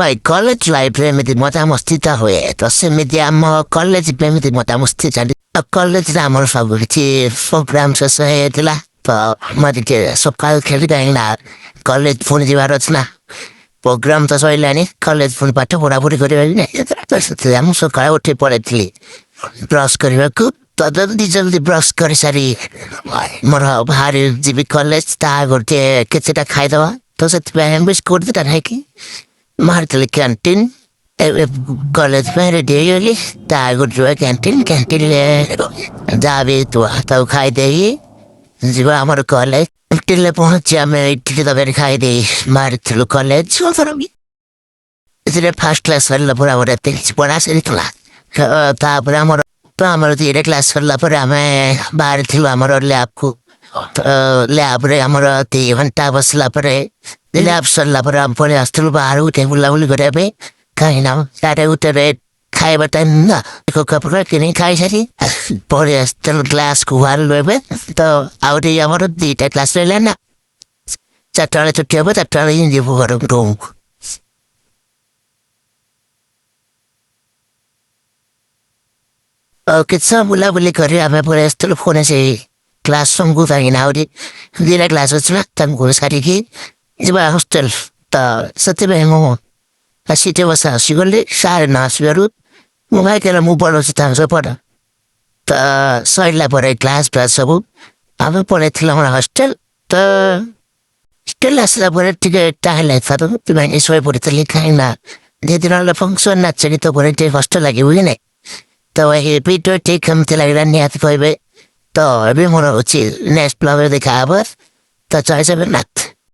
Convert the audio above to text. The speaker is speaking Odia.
ଭାଇ କଲେଜ ଲାଇଫରେ ଏମିତି ମଜାମସ୍ତି ତ ହୁଏ ତ ସେମିତି ଆମ କଲେଜ ବି ଏମିତି ମଜାମସ୍ତି ଚାଲି ତ କଲେଜରେ ଆମର ସବୁ କିଛି ପ୍ରୋଗ୍ରାମ ଶେଷ ହେଇଯାଇଥିଲା ତ ମୁଁ ଟିକେ ସକାଳୁ ଖେଳି କାହିଁକି ନା କଲେଜ ପୁଣି ଯିବାର ଅଛି ନା ପ୍ରୋଗ୍ରାମ ତ ସରିଲାଣି କଲେଜ ପୁଣି ପାଠ ପଢ଼ାପଢ଼ି କରିବା ବି ନାହିଁ ତ ସେଥିପାଇଁ ମୁଁ ସକାଳେ ଉଠି ପଳେଇଥିଲି ବ୍ରସ୍ କରିବାକୁ ତ ଜଲ୍ଦି ଜଲ୍ଦି ବ୍ରସ୍ କରିସାରି ମୋର ବାହାରି ଯିବି କଲେଜ ତା ଗୋଟେ କିଛିଟା ଖାଇଦେବା ତ ସେଥିପାଇଁ ବିସ୍କୁଟ ଦୁଇଟା ଖାଇକି ମାରିଥିଲି କ୍ୟାଣ୍ଟିନ୍ ଏବେ କଲେଜ ପାଇଁ ରେଡ଼ି ହେଇଗଲି ତା ଆଗରୁ ଯିବା କ୍ୟାଣ୍ଟିନ୍ରେ ଯାହା ବି ତୁ ତାକୁ ଖାଇଦେଇ ଯିବା ଆମର କଲେଜ କ୍ୟାଣ୍ଟିନ୍ରେ ପହଞ୍ଚି ଆମେ ଇଟିଲି ତରକାରୀ ଖାଇଦେଇ ମାରିଥିଲୁ କଲେଜ ଏଥିରେ ଫାର୍ଷ୍ଟ କ୍ଲାସ୍ ସରିଲା ପରେ ଆମର ଏତେ କିଛି ପଢ଼ା ସରିଥିଲା ତାପରେ ଆମର ଦୁଇଟା କ୍ଲାସ୍ ସରିଲା ପରେ ଆମେ ବାହାରିଥିଲୁ ଆମର ଲ୍ୟାବ୍କୁ ଲ୍ୟାବ୍ରେ ଆମର 3 ଘଣ୍ଟା ବସିଲା ପରେ ଲ୍ୟାବ୍ ସରିଲା ପରେ ଆମେ ପଳେଇ ଆସିଥିଲୁ ବାହାରକୁ ଟିକେ ବୁଲାବୁଲି କରିବା ପାଇଁ କାହିଁକିନା ସାଢ଼େ ଗୋଟେରେ ଖାଇବା ଟାଇମ୍ ନା କପଡ଼ା କିଣିକି ଖାଇସାରି ପଳେଇ ଆସିଥିଲୁ କ୍ଲାସ୍କୁ ବାହାରିଲୁ ଏବେ ତ ଆଉ ଟିକେ ଆମର 2ଟା କ୍ଲାସ୍ ରହିଲା ନା 4ଟା ବେଳେ ଛୁଟି ହେବ 4ଟା ବେଳେ ହିଁ ଯିବୁ ଘରକୁ ରୁମ୍କୁ ଆଉ କିଛି ସମୟ ବୁଲାବୁଲି କରି ଆମେ ପଳେଇ ଆସିଥିଲୁ ପୁଣି ସେଇ କ୍ଲାସ୍ ରୁମ୍କୁ କାହିଁକିନା ଆହୁରି 2ଟା କ୍ଲାସ୍ ଅଛି ନା ତାଙ୍କୁ ସାରିକି ଯିବା ହଷ୍ଟେଲ ତ ସେଥିପାଇଁ ମୁଁ ସିଟି ବସା ଆସିଗଲି ସାର୍ ନ ଆସିବାରୁ ମୁଁ ଭାଇ କହିଲା ମୁଁ ପଢ଼ଉଛି ତାଙ୍କ ସହ ପଢ଼ ତ ସରିଲା ପରେ କ୍ଲାସ୍ ଫ୍ଲାସ୍ ସବୁ ଆମେ ପଳେଇଥିଲୁ ଆମର ହଷ୍ଟେଲ ତ ହଷ୍ଟେଲ ଆସିଲା ପରେ ଟିକେ ଟାଇମ୍ ଲାଗିଥିଲା ତ ସେଥିପାଇଁ ଶୋଇ ପଡ଼ିଥିଲି କାହିଁକିନା ଯେଦିନ ହେଲେ ଫଙ୍କସନ୍ ନାଚ ଗୀତ ପରେ ଟିକେ କଷ୍ଟ ଲାଗିବ କି ନାହିଁ ତ ଏହି ଭିଡ଼ିଓ ଠିକ୍ କେମିତି ଲାଗିଲା ନିହାତି କହିବେ ତ ଏବେ ମୋର ଅଛି ନେକ୍ସଟ ବ୍ଲଗ୍ରେ ଦେଖା ହେବ ତ ଜୟ ଜଗନ୍ନାଥ।